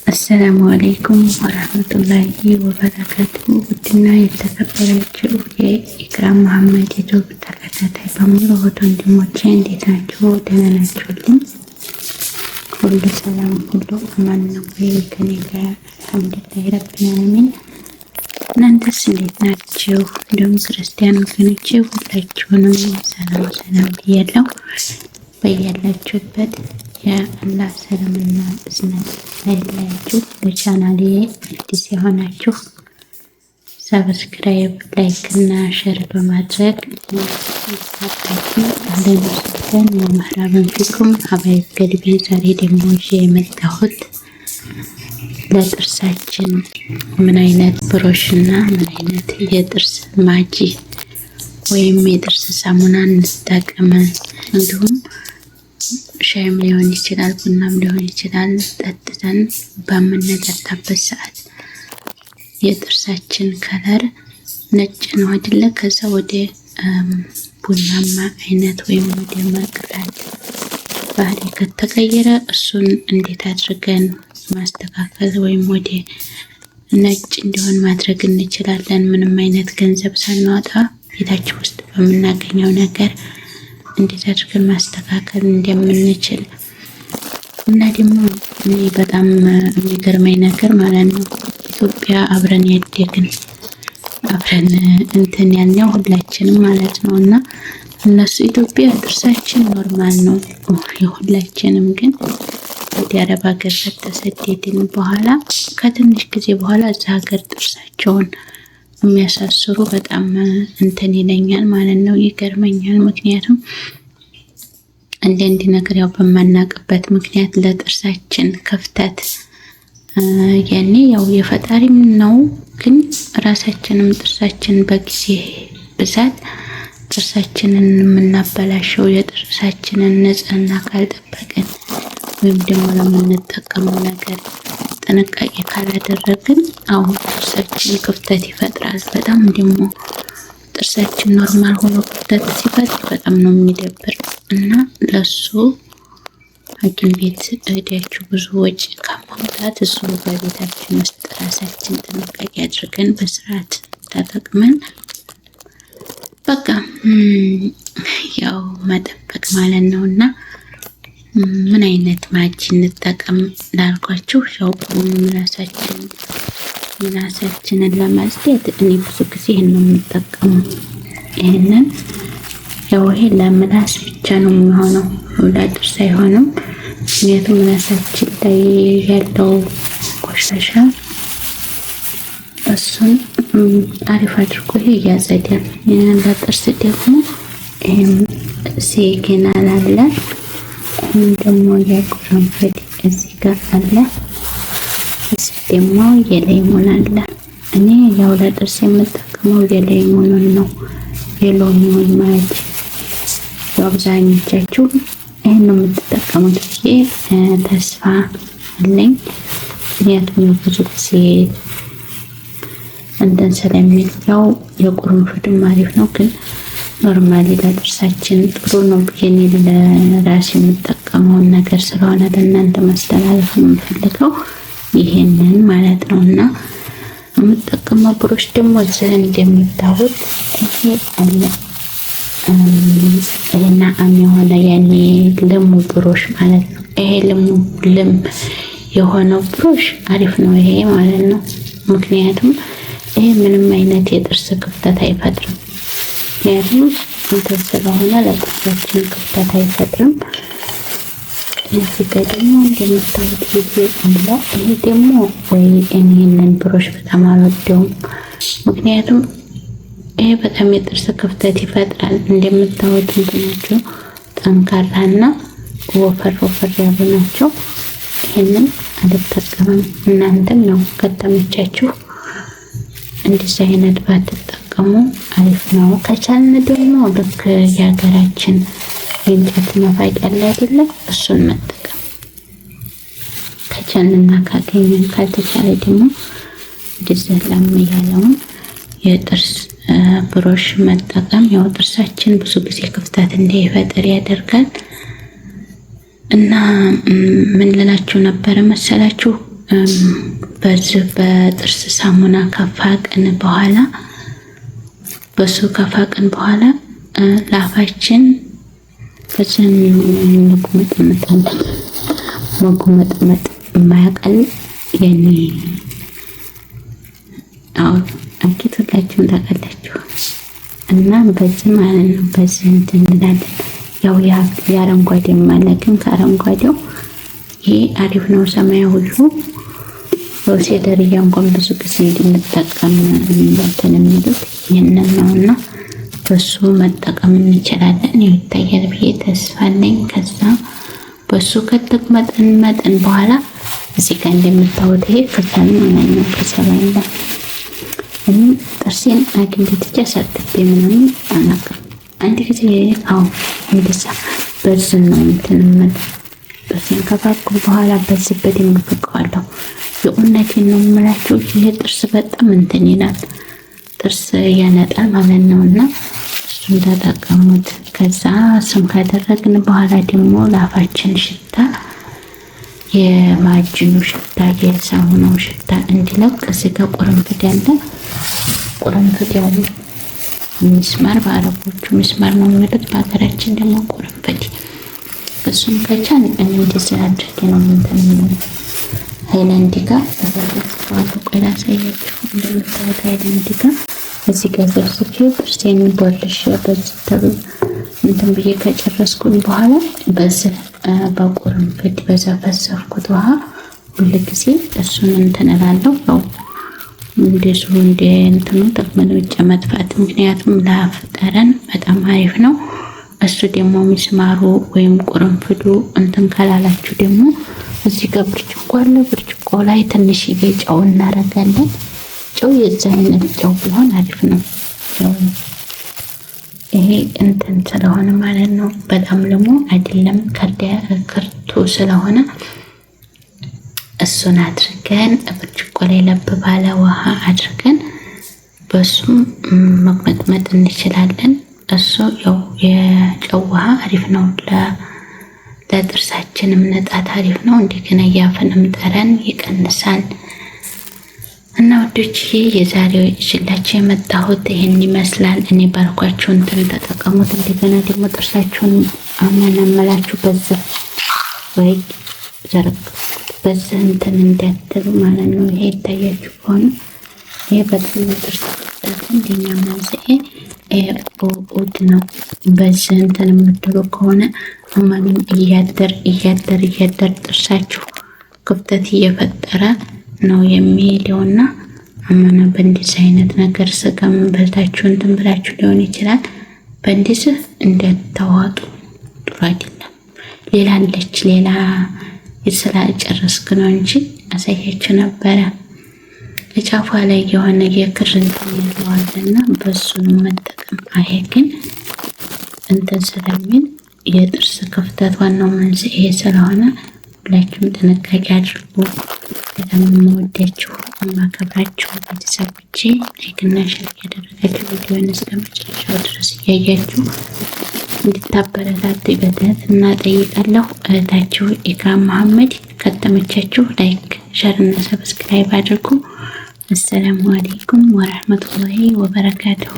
السلام عليكم ورحمة الله وبركاته. ودنا የተከበራችሁ የኢክራም መሐመድ ዩቲዩብ ተከታታይ በሙሉ ወንድሞቼ እንዴት ናችሁ? ደህና ናችሁልኝ? ሁሉ ሰላም ሁሉ አማን ነው ወይ? ከኔ ጋር አልሐምዱሊላህ ረቢል ዓለሚን። እናንተስ እንዴት ናችሁ? እንደውም ክርስቲያን ወገኖቼ ሁላችሁንም ሰላም ብያለሁ። በያላችሁበት የአላህ ሰላምና እዝነት አይለያችሁ። ለቻናሌ አዲስ የሆናችሁ ሰብስክራይብ፣ ላይክ እና ሼር በማድረግ አባታችን አለንስተን ወመህራበን ፊኩም ሀባይ ገልቢ። ዛሬ ደግሞ የመጣሁት ለጥርሳችን ምን አይነት ብሩሽና ምን አይነት የጥርስ ማጂ ወይም የጥርስ ሳሙና እንጠቀም፣ እንዲሁም ሻይም ሊሆን ይችላል ቡናም ሊሆን ይችላል ጠጥተን በምንጠጣበት ሰዓት የጥርሳችን ከለር ነጭ ነው አይደለ? ከዛ ወደ ቡናማ አይነት ወይም ወደ መቅላት ባህሪ ከተቀየረ እሱን እንዴት አድርገን ማስተካከል ወይም ወደ ነጭ እንዲሆን ማድረግ እንችላለን? ምንም አይነት ገንዘብ ሳንወጣ ቤታችን ውስጥ በምናገኘው ነገር እንዴት አድርገን ማስተካከል እንደምንችል እና ደግሞ እኔ በጣም የሚገርመኝ ነገር ማለት ነው ኢትዮጵያ አብረን ያደግን አብረን እንትን ያልነው ሁላችንም ማለት ነው። እና እነሱ ኢትዮጵያ ጥርሳችን ኖርማል ነው የሁላችንም፣ ግን ወደ አረብ ሀገር ከተሰደድን በኋላ ከትንሽ ጊዜ በኋላ እዛ ሀገር ጥርሳቸውን የሚያሳስሩ በጣም እንትን ይለኛል ማለት ነው፣ ይገርመኛል። ምክንያቱም አንዳንድ ነገር ያው በማናቅበት ምክንያት ለጥርሳችን ክፍተት ያኔ ያው የፈጣሪም ነው፣ ግን ራሳችንም ጥርሳችን በጊዜ ብዛት ጥርሳችንን የምናበላሸው የጥርሳችንን ንጽህና ካልጠበቅን ወይም ደግሞ ለምንጠቀመው ነገር ጥንቃቄ ካላደረግን አሁን ጥርሳችን ክፍተት ይፈጥራል። በጣም ደግሞ ጥርሳችን ኖርማል ሆኖ ክፍተት ሲፈጥር በጣም ነው የሚደብር እና ለሱ ሐኪም ቤት ሄዳችሁ ብዙ ወጪ ከማውጣት እሱ በቤታችን ውስጥ ራሳችን ጥንቃቄ አድርገን በስርዓት ተጠቅመን በቃ ያው መጠበቅ ማለት ነውና ምን አይነት ማጂ እንጠቀም ላልኳችሁ ያው ምላሳችንን ለማጽዳት እኔ ብዙ ጊዜ ይሄን ነው የምጠቀመው። ይሄንን ያው ይሄ ለምላስ ብቻ ነው የሚሆነው ለጥርስ አይሆንም። ምክንያቱም ምላሳችን ላይ ያለው ቆሻሻ እሱን አሪፍ አድርጎ ይሄ ያጸዳል። ለጥርስ ደግሞ ይሄም ሲግናል አለ ደግሞ የቁርንፍድ እዚህ ጋር አለ። እዚህ ደግሞ የሌሞን አለ። እኔ ያው ለጥርስ የምጠቀመው የሌሞንን ነው፣ የሎሚውን ማጂ። አብዛኞቻችሁ ይሄን ነው የምትጠቀሙት ብዬ ተስፋ አለኝ። ምክንያቱም ብዙ ጊዜ እንትን ስለሚል ያው የቁርንፍድም አሪፍ ነው፣ ግን ኖርማሊ ለጥርሳችን ጥሩ ነው ብዬ ለራሴ የምጠቀመውን ነገር ስለሆነ ለእናንተ ማስተላለፍ ነው የምፈልገው ይሄንን ማለት ነው። እና የምጠቀመው ብሩሽ ደግሞ እዚህ እንደምታዩት ይሄ አለ። እና የሆነ ያኔ ልሙ ብሩሽ ማለት ነው። ይሄ ልም የሆነው ብሩሽ አሪፍ ነው ይሄ ማለት ነው። ምክንያቱም ይሄ ምንም አይነት የጥርስ ክፍተት አይፈጥርም። ምክንያቱም እንትን ስለሆነ ለጥርሳችን ክፍተት አይፈጥርም። እዚህ ጋር ደግሞ እንደምታዩት ጊዜ አለ። ይሄ ደግሞ ወይ እኔንን ብሩሽ በጣም አልወደውም፣ ምክንያቱም ይሄ በጣም የጥርስ ክፍተት ይፈጥራል። እንደምታዩት እንትናቸው ጠንካራና ወፈር ያሉ ናቸው። ይሄንን አልጠቀምም። እናንተም ነው ከተመቻችሁ እንደዚህ አይነት ባትጠቀሙ አሪፍ ነው። ከቻልን ደግሞ ልክ የሀገራችን የእንጨት መፋቅ ያለ አይደለ? እሱን መጠቀም ከቻልንና ካገኘን፣ ካልተቻለ ደግሞ እንደዚህ ለም ያለውን የጥርስ ብሩሽ መጠቀም። ያው ጥርሳችን ብዙ ጊዜ ክፍተት እንዳይፈጠር ያደርጋል። እና ምን ልላችሁ ነበረ መሰላችሁ በዚህ በጥርስ ሳሙና ከፋቅን በኋላ በሱ ከፋቅን በኋላ ላፋችን በዚህ መጉመጥመጥ የማያቀል የኔ አሁን አኪት ሁላችሁም ታውቃላችሁ። እና በዚህ ማለት ነው በዚህ እንትን እንላለን። ያው የአረንጓዴ ማለት ግን ከአረንጓዴው ይሄ አሪፍ ነው። ሰማያዊው ሴደርያ እንኳን ብዙ ጊዜ እንድንጠቀም እንትን የሚሉት ይሄንን ነውና በሱ መጠቀም እንችላለን። ይታያል ብዬ ተስፋ አለኝ። ከዛ በሱ ከተቀመጠን በኋላ እዚህ ጋር እንደምታዩት ይሄ ከሰል ማለት ነው። ከሰል አለ ጥርሴን አግኝቼ ሰጥቼ ምንም አናውቅም። አንድ ጊዜ እንደዛ በዚህ ነው እንትን ጥርሴን ከፋቅኩ በኋላ በዚህ በደንብ ፈቀዋለሁ። የእውነቴን ነው የምላችሁ። ይሄ ጥርስ በጣም እንትን ይላል፣ ጥርስ ያነጣል ማለት ነውና እሱን ተጠቀሙት። ከዛ ስም ካደረግን በኋላ ደግሞ ለአፋችን ሽታ የማጅኑ ሽታ የሳሙናው ሽታ እንዲለቅ እዚህ ጋር ቁርንፍድ ያለ ቁርንፍድ ያለ ሚስማር በአረቦቹ ሚስማር ነው የሚሉት፣ በሀገራችን ደግሞ ቁርንፍድ። እሱም ከቻል እንደዚህ አድርጌ ነው እንትን ሃይላንድ ጋር ተፈጥሯል። ቆይ ላሳያችሁ። እንደምታዩት ሃይላንድ ጋር እዚህ ጋር ዘርግቼ ጥርሴን ቦርሽ በዚህ እንትን ብዬ ከጨረስኩኝ በኋላ በዚህ በቁርንፍድ በዘፈዘፍኩት ውሃ ሁሉ ጊዜ እሱን እንትን እላለሁ። ያው እንደሱ እንደ እንትኑ ጥቅምን ብቻ መጥፋት፣ ምክንያቱም ለአፍ ጠረን በጣም አሪፍ ነው። እሱ ደግሞ ሚስማሩ ወይም ቁርንፍዱ እንትን ካላላችሁ ደግሞ እዚህ ጋር ብርጭቆ አለ። ብርጭቆ ላይ ትንሽዬ ጨው እናደርጋለን። ጨው የዛ አይነት ጨው ቢሆን አሪፍ ነው። ይሄ እንትን ስለሆነ ማለት ነው። በጣም ደግሞ አይደለም ከርቶ ስለሆነ እሱን አድርገን ብርጭቆ ላይ ለብ ባለ ውሃ አድርገን በሱም መቅመጥመጥ እንችላለን። እሱ ያው የጨው ውሃ አሪፍ ነው፣ ለጥርሳችንም ንጣት አሪፍ ነው። እንደገና ያፈንም ጠረን ይቀንሳል። እና ወዶችዬ የዛሬው ይዤላችሁ የመጣሁት ይሄን ይመስላል። እኔ ባልኳችሁ እንትን ተጠቀሙት። እንደገና ደግሞ ጥርሳችሁን አመናመላችሁ በዚህ ወይ ዘርግ በዚህ እንትን እንዳትሉ ማለት ነው። ይሄ ይታያችሁ ከሆነ ይሄ በጣም ጥርስ እንደኛ መንስኤ ኡድ ነው። በዚህ እንትን የምትሉ ከሆነ አማንም እያደር ጥርሳችሁ ክፍተት እየፈጠረ ነው የሚሄደውና አማና በእንደዚህ አይነት ነገር ስጋም በልታችሁ እንትን ብላችሁ ሊሆን ይችላል። በእንደዚህ እንደተዋጡ ጥሩ አይደለም። ሌላ አለች ሌላ ስላልጨረስኩ ነው እንጂ አሳያችሁ ነበረ። ለጫፏ ላይ የሆነ የክር እንትን ያለዋልና በሱ ነው መጠቀም። አይ ግን እንትን ስለሚል የጥርስ ክፍተት ዋናው መንስኤ ስለሆነ ሁላችሁም ጥንቃቄ አድርጉ። በጣም የምወዳችሁ የማከብራችሁ ቤተሰቦቼ ላይክና ሼር ያደረጋችሁ ቪዲዮውን እስከመጨረሻው ድረስ እያያችሁ እንድታበረታቱ በትህትና እጠይቃለሁ። እህታችሁ ኢክራም መሐመድ። ከተመቻችሁ ላይክ፣ ሼር እና ሰብስክራይብ አድርጉ። አሰላሙ አለይኩም ወራህመቱላሂ ወበረካቱሁ።